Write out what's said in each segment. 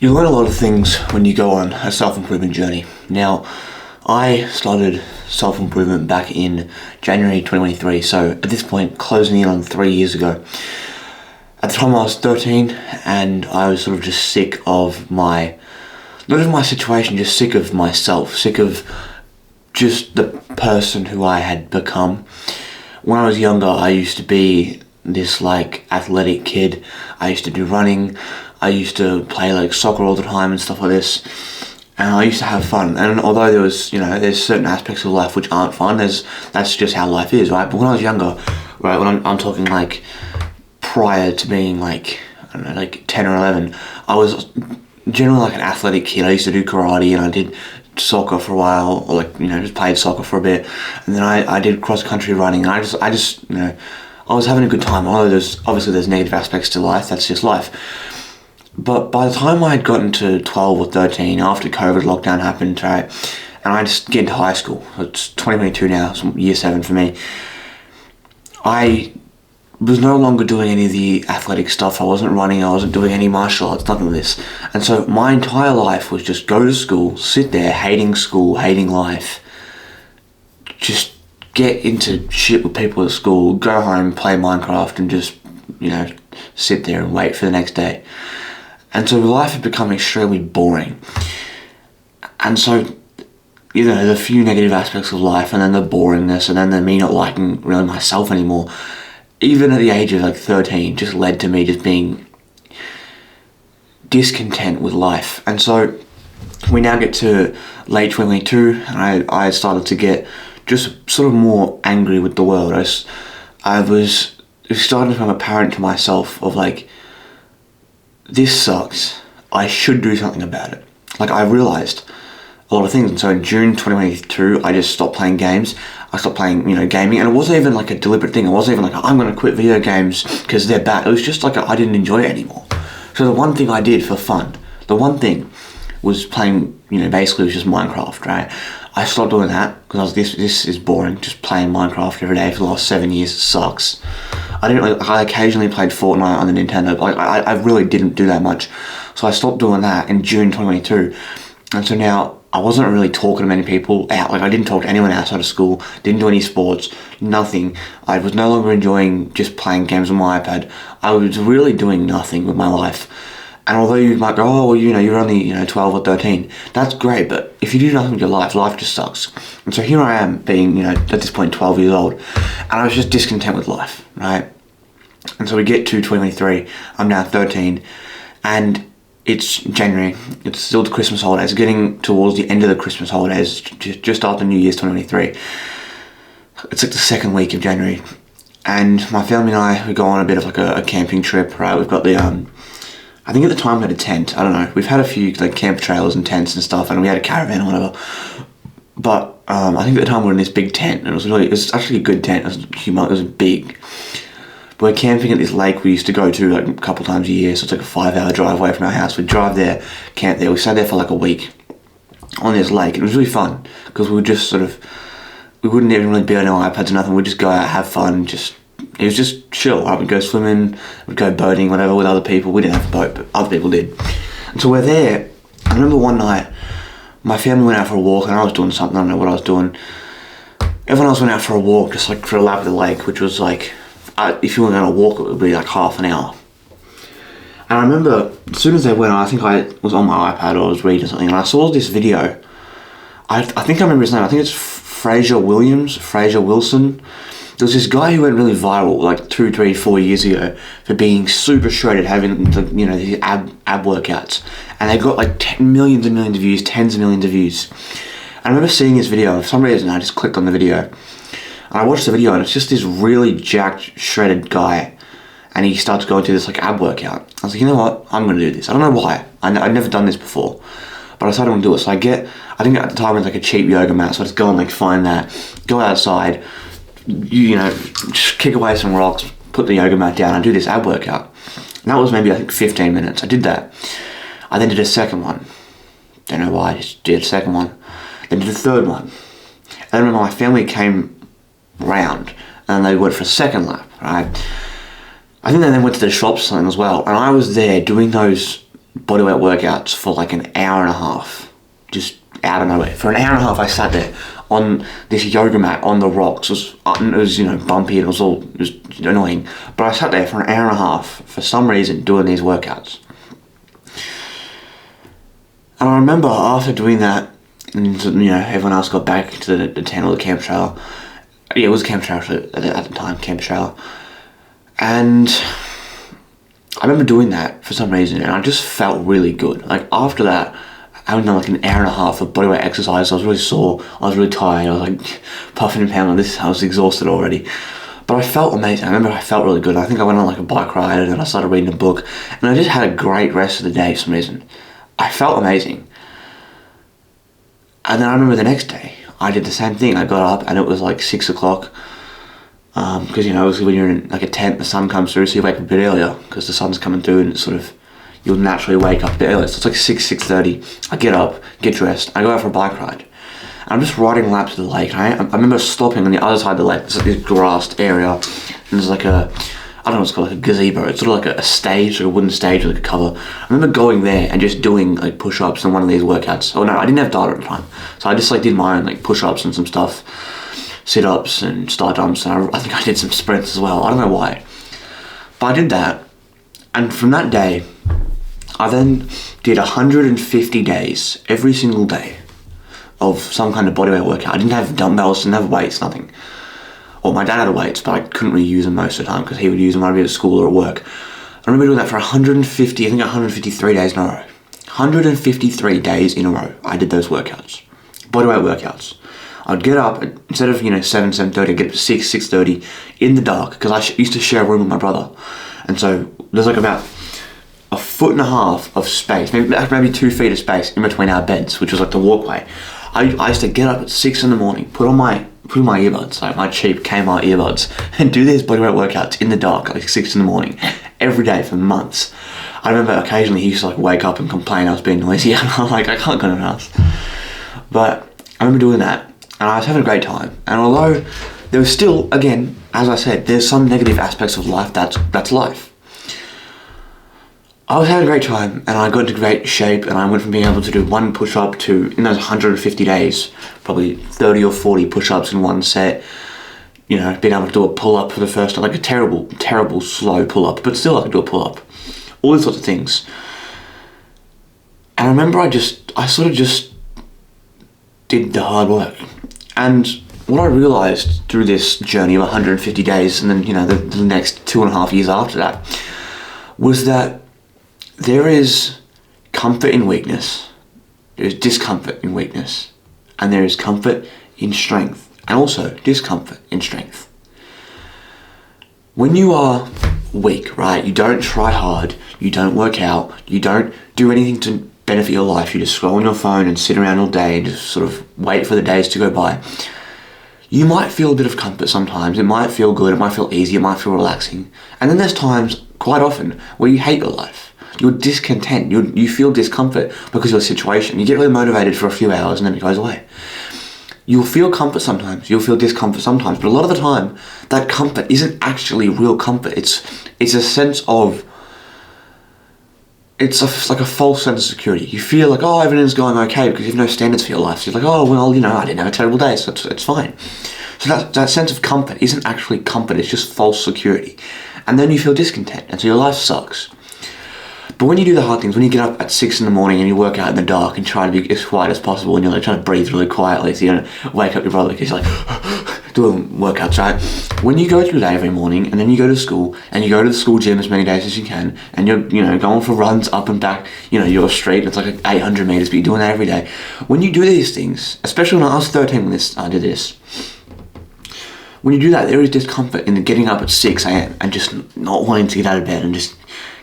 You learn a lot of things when you go on a self-improvement journey. Now, I started self-improvement back in January 2023, so at this point, closing in on 3 years ago. At the time I was 13, and I was sort of just sick of not of my situation, just sick of myself, sick of just the person who I had become. When I was younger, I used to be this athletic kid. I used to do running. I used to play soccer all the time and stuff like this. And I used to have fun. And although there's certain aspects of life which aren't fun, that's just how life is, right? But when I was younger, right, when I'm talking prior to being 10 or 11, I was generally an athletic kid. I used to do karate and I did soccer for a while, or just played soccer for a bit. And then I did cross country running, and I was having a good time. Although there's negative aspects to life, that's just life. But by the time I had gotten to 12 or 13, after COVID lockdown happened, right, and I just get into high school, it's 2022 now, it's year 7 for me, I was no longer doing any of the athletic stuff. I wasn't running, I wasn't doing any martial arts, nothing of this. And so my entire life was just go to school, sit there, hating school, hating life, just get into shit with people at school, go home, play Minecraft, and just, sit there and wait for the next day. And so life had become extremely boring. And so, the few negative aspects of life, and then the boringness, and then the me not liking really myself anymore, even at the age of 13, just led to me just being discontent with life. And so we now get to late 2022, and I started to get just sort of more angry with the world. I was starting to become apparent to myself of this sucks. I should do something about it. I realized a lot of things. And so in June 2022, I just stopped playing games. I stopped playing, gaming. And it wasn't even a deliberate thing. It wasn't even I'm going to quit video games because they're bad. It was just I didn't enjoy it anymore. So the one thing I did for fun, the one thing was playing, basically it was just Minecraft, right? I stopped doing that because I was this is boring, just playing Minecraft every day for the last 7 years. It sucks. I occasionally played Fortnite on the Nintendo, but I really didn't do that much. So I stopped doing that in June 2022. And so now I wasn't really talking to many people out. I didn't talk to anyone outside of school, didn't do any sports, nothing. I was no longer enjoying just playing games on my iPad. I was really doing nothing with my life. And although you might go, oh, well, you're only, 12 or 13, that's great, but if you do nothing with your life just sucks. And so here I am being, at this point, 12 years old, and I was just discontent with life, right? And so we get to 2023, I'm now 13, and it's January, it's still the Christmas holidays, getting towards the end of the Christmas holidays, just after New Year's 2023. It's the second week of January, and my family and I, we go on a bit of a camping trip, right? We've got the, I think at the time we had a tent. I don't know. We've had a few camp trailers and tents and stuff, and we had a caravan or whatever. But I think at the time we were in this big tent, and it was actually a good tent. It was humongous. It was big. But we're camping at this lake we used to go to a couple times a year. So it's a 5-hour drive away from our house. We'd drive there, camp there. We stayed there for a week on this lake. It was really fun because we would just we wouldn't even really be on our iPads or nothing. We'd just go out, have fun, it was just chill, right? We'd go swimming, we'd go boating, whatever, with other people. We didn't have a boat, but other people did. And so we're there. I remember one night, my family went out for a walk, and I was doing something, I don't know what I was doing. Everyone else went out for a walk, just for a lap of the lake, which was if you were going to walk, it would be half an hour. And I remember, as soon as they went, I think I was on my iPad or I was reading something, and I saw this video. I think I remember his name. I think it's Fraser Wilson. There was this guy who went really viral 2, 3, 4 years ago for being super shredded, having these ab workouts, and they got millions and millions of views, tens of millions of views. I remember seeing this video, and for some reason I just clicked on the video, and I watched the video, and it's just this really jacked, shredded guy, and he starts going through this ab workout. I was like, you know what, I'm going to do this. I don't know why. I'd never done this before, but I decided I want to do it. So I think at the time it was a cheap yoga mat, so I just go and find that, go outside, just kick away some rocks, put the yoga mat down, and do this ab workout. And that was maybe, 15 minutes. I did that. I then did a second one. Don't know why, I just did a second one. Then did a third one. And then when my family came round, and they went for a second lap, right? I think they then went to the shops or something as well, and I was there doing those bodyweight workouts for like an hour and a half, just out of nowhere. For an hour and a half, I sat there on this yoga mat on the rocks. It was bumpy, and it was annoying. But I sat there for an hour and a half for some reason doing these workouts. And I remember after doing that, and everyone else got back to the tent or the camp trailer. Yeah, it was a camp trailer at the time, camp trailer. And I remember doing that for some reason, and I just felt really good. Like after that, having done like an hour and a half of bodyweight exercise, I was really sore, I was really tired, I was like puffing and pounding, I was exhausted already. But I felt amazing. I remember I felt really good. I think I went on like a bike ride, and then I started reading a book, and I just had a great rest of the day for some reason. I felt amazing. And then I remember the next day, I did the same thing. I got up and it was like 6 o'clock. Because, obviously when you're in like a tent, the sun comes through, so you wake up a bit earlier because the sun's coming through, and it's sort of, you'll naturally wake up a bit earlier. So it's like 6:30. I get up, get dressed, I go out for a bike ride. And I'm just riding laps of the lake. I remember stopping on the other side of the lake. There's like this grassed area, and there's like I don't know what it's called, like a gazebo. It's sort of like a stage, like a wooden stage with like a cover. I remember going there and just doing like push-ups and one of these workouts. Oh no, I didn't have data at the time. So I just like did my own like push-ups and some stuff, sit-ups and star jumps, and I think I did some sprints as well. I don't know why. But I did that, and from that day, I then did 150 days, every single day, of some kind of bodyweight workout. I didn't have dumbbells, didn't have weights, nothing. Well, my dad had weights, but I couldn't really use them most of the time because he would use them when I'd be at school or at work. I remember doing that for 153 days in a row. 153 days in a row, I did those workouts. Bodyweight workouts. I'd get up, instead of 7:30, I'd get up at 6:30 in the dark, because I used to share a room with my brother. And so there's like about a foot and a half of space, maybe 2 feet of space in between our beds, which was like the walkway. I used to get up at 6 in the morning, put on my earbuds, like my cheap Kmart earbuds, and do these bodyweight workouts in the dark, like 6 in the morning, every day for months. I remember occasionally he used to like wake up and complain I was being noisy, and I'm like, I can't go to the house. But I remember doing that, and I was having a great time. And although there was still, again, as I said, there's some negative aspects of life, that's life. I was having a great time, and I got into great shape, and I went from being able to do one push-up to, in those 150 days, probably 30 or 40 push-ups in one set, being able to do a pull-up for the first time, like a terrible, terrible slow pull-up, but still I could do a pull-up. All these sorts of things. And I remember I sort of just did the hard work. And what I realised through this journey of 150 days, and then, the next 2.5 years after that, was that there is comfort in weakness, there is discomfort in weakness, and there is comfort in strength, and also discomfort in strength. When you are weak, right, you don't try hard, you don't work out, you don't do anything to benefit your life, you just scroll on your phone and sit around all day and just sort of wait for the days to go by, you might feel a bit of comfort sometimes. It might feel good, it might feel easy, it might feel relaxing. And then there's times, quite often, where you hate your life. You're discontent, you feel discomfort because of your situation. You get really motivated for a few hours and then it goes away. You'll feel comfort sometimes, you'll feel discomfort sometimes, but a lot of the time, that comfort isn't actually real comfort. It's a sense of, it's like a false sense of security. You feel like, everything's going okay because you have no standards for your life. So you're like, I didn't have a terrible day, so it's fine. So that sense of comfort isn't actually comfort, it's just false security. And then you feel discontent, and so your life sucks. But when you do the hard things, when you get up at 6 in the morning and you work out in the dark and try to be as quiet as possible, and you're like trying to breathe really quietly so you don't wake up your brother because he's like doing workouts, right? When you go through that every morning, and then you go to school, and you go to the school gym as many days as you can, and you're going for runs up and back, your street, it's like 800 meters, but you're doing that every day. When you do these things, especially when I was 13 when I did this, when you do that, there is discomfort in the getting up at 6 a.m. and just not wanting to get out of bed and just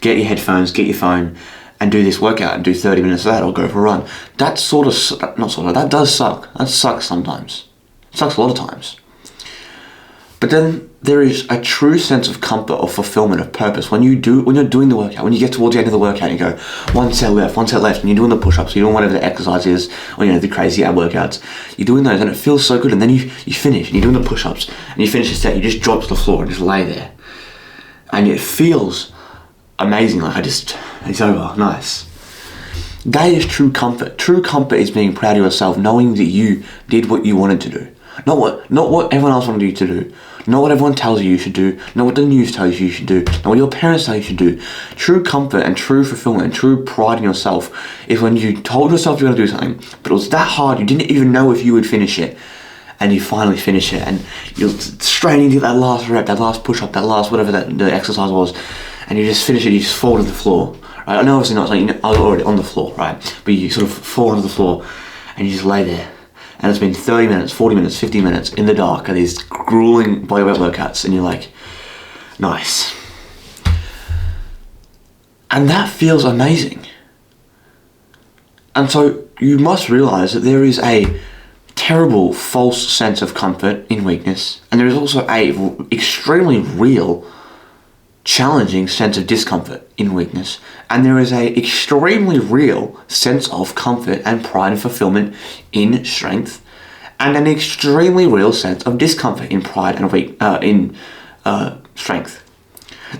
get your headphones, get your phone, and do this workout and do 30 minutes of that or go for a run. That does suck. That sucks sometimes. It sucks a lot of times. But then there is a true sense of comfort, of fulfillment, of purpose when you're doing the workout. When you get towards the end of the workout, you go one set left, and you're doing the push-ups, you're doing whatever the exercise is, or the crazy ab workouts. You're doing those, and it feels so good. And then you finish, and you're doing the push-ups, and you finish the set. You just drop to the floor and just lay there, and it feels amazing. Like it's over, nice. That is true comfort. True comfort is being proud of yourself, knowing that you did what you wanted to do. Not what everyone else wanted you to do. Not what everyone tells you should do. Not what the news tells you should do. Not what your parents tell you should do. True comfort and true fulfillment and true pride in yourself is when you told yourself you were going to do something, but it was that hard you didn't even know if you would finish it, and you finally finish it, and you're straining to that last rep, that last push-up, that last whatever the exercise was, and you just finish it, you just fall to the floor. Right? I know obviously not something, I was already on the floor, right? But you sort of fall onto the floor, and you just lay there. And it's been 30 minutes, 40 minutes, 50 minutes in the dark of these grueling bodyweight workouts, and you're like, nice. And that feels amazing. And so you must realize that there is a terrible false sense of comfort in weakness, and there is also a extremely real challenging sense of discomfort in weakness, and there is a extremely real sense of comfort and pride and fulfillment in strength, and an extremely real sense of discomfort in pride and strength.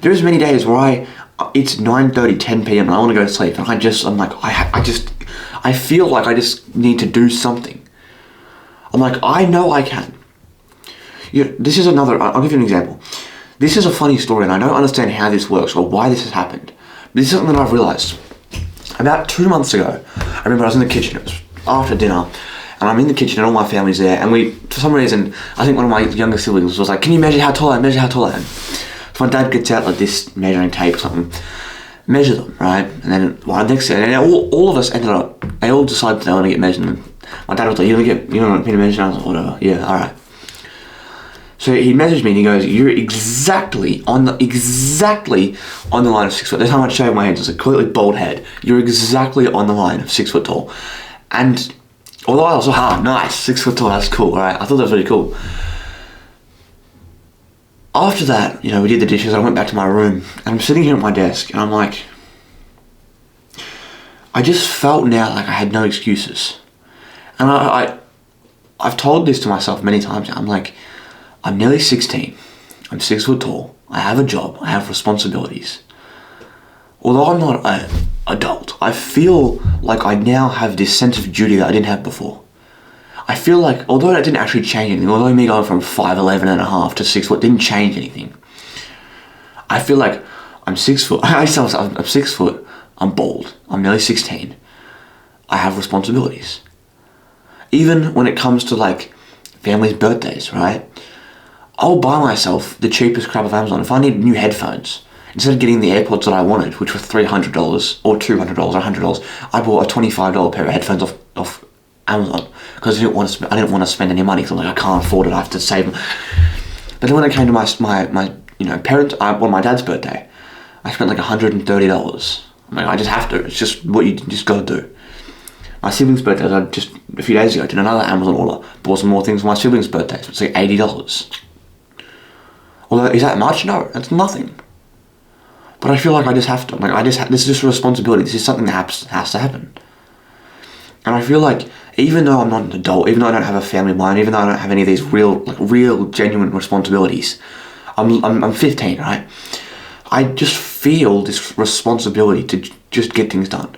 There's many days where it's 9:30, 10 p.m. and I want to go to sleep, and I feel like I just need to do something. I'm like, I know I can. This is another, I'll give you an example. This is a funny story, and I don't understand how this works or why this has happened. But this is something that I've realised. About 2 months ago, I remember I was in the kitchen. It was after dinner, and I'm in the kitchen, and all my family's there. And for some reason, I think one of my younger siblings was like, "Can you measure how tall I am? Measure how tall I am." So my dad gets out like this measuring tape or something, measure them, right? And then next thing, and all of us ended up. They all decided they want to get measured. And my dad was like, "You don't want me to measure?" And I was like, "Whatever. Yeah, all right." So he messaged me and he goes, "You're exactly on the line of 6 foot." That's how much I shaved my head. It's a completely bald head. You're exactly on the line of 6 foot tall. And although I was like, nice, 6 foot tall, that's cool, right? I thought that was really cool. After that, we did the dishes. I went back to my room and I'm sitting here at my desk and I'm like, I just felt now like I had no excuses. And I've told this to myself many times now. I'm like, I'm nearly 16, I'm 6 foot tall, I have a job, I have responsibilities. Although I'm not an adult, I feel like I now have this sense of duty that I didn't have before. I feel like, although that didn't actually change anything, although me going from 5'11 and a half to 6 foot didn't change anything, I feel like I'm 6 foot, I'm 6 foot, I'm bald, I'm nearly 16, I have responsibilities. Even when it comes to family's birthdays, right? I'll buy myself the cheapest crap of Amazon. If I need new headphones, instead of getting the AirPods that I wanted, which were $300 or $200 or $100, I bought a $25 pair of headphones off Amazon because I didn't want to spend any money because I'm like, I can't afford it. I have to save them. But then when it came to my parents, on my dad's birthday, I spent $130. I'm like, I just have to. It's just what you just got to do. My siblings' birthdays, I just a few days ago did another Amazon order, bought some more things for my siblings' birthdays. It's $80. Although, is that much? No, that's nothing. But I feel like I just have to. This is just a responsibility. This is something that has to happen. And I feel like, even though I'm not an adult, even though I don't have a family of mine, even though I don't have any of these real, genuine responsibilities, I'm 15, right? I just feel this responsibility to just get things done.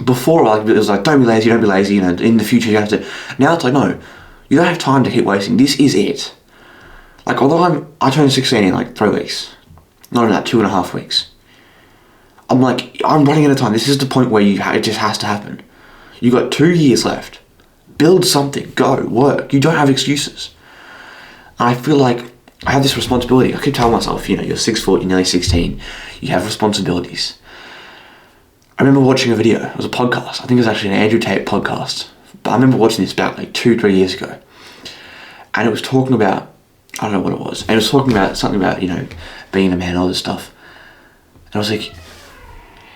Before, it was like, don't be lazy, in the future you have to. Now it's like, no, you don't have time to keep wasting. This is it. Although I turned 16 in 3 weeks, not in that 2.5 weeks. I'm running out of time. This is the point where it just has to happen. You got 2 years left. Build something. Go work. You don't have excuses. And I feel like I have this responsibility. I keep telling myself, you're 6 foot, you're nearly 16. You have responsibilities. I remember watching a video. It was a podcast. I think it was actually an Andrew Tate podcast. But I remember watching this about 2-3 years ago. And it was talking about, I don't know what it was. And it was talking about something about, being a man and all this stuff. And I was like,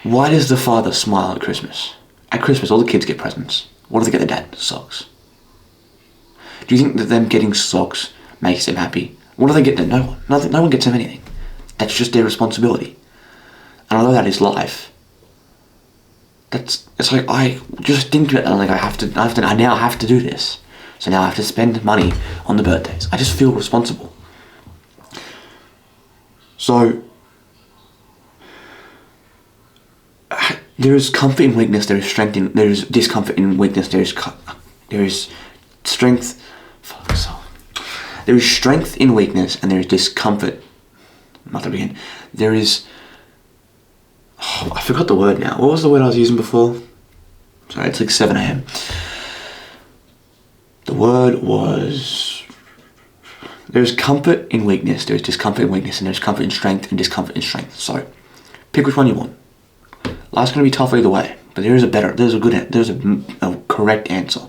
why does the father smile at Christmas? At Christmas, all the kids get presents. What do they get their dad? Socks. Do you think that them getting socks makes them happy? What do they get them? No one. Nothing. No one gets them anything. That's just their responsibility. And although that is life, it's like, I just think about that. I now have to do this. So now I have to spend money on the birthdays. I just feel responsible. So There is comfort in weakness. There is strength in. There is discomfort in weakness. There is strength. Fuck so. There is strength in weakness, and there is discomfort. Not to begin. There is. Oh, I forgot the word now. What was the word I was using before? Sorry, it's like 7 a.m. The word was. There's comfort in weakness. There's discomfort in weakness, and there's comfort in strength and discomfort in strength. So, pick which one you want. Life's gonna be tough either way, but there's a correct answer.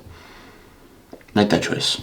Make that choice.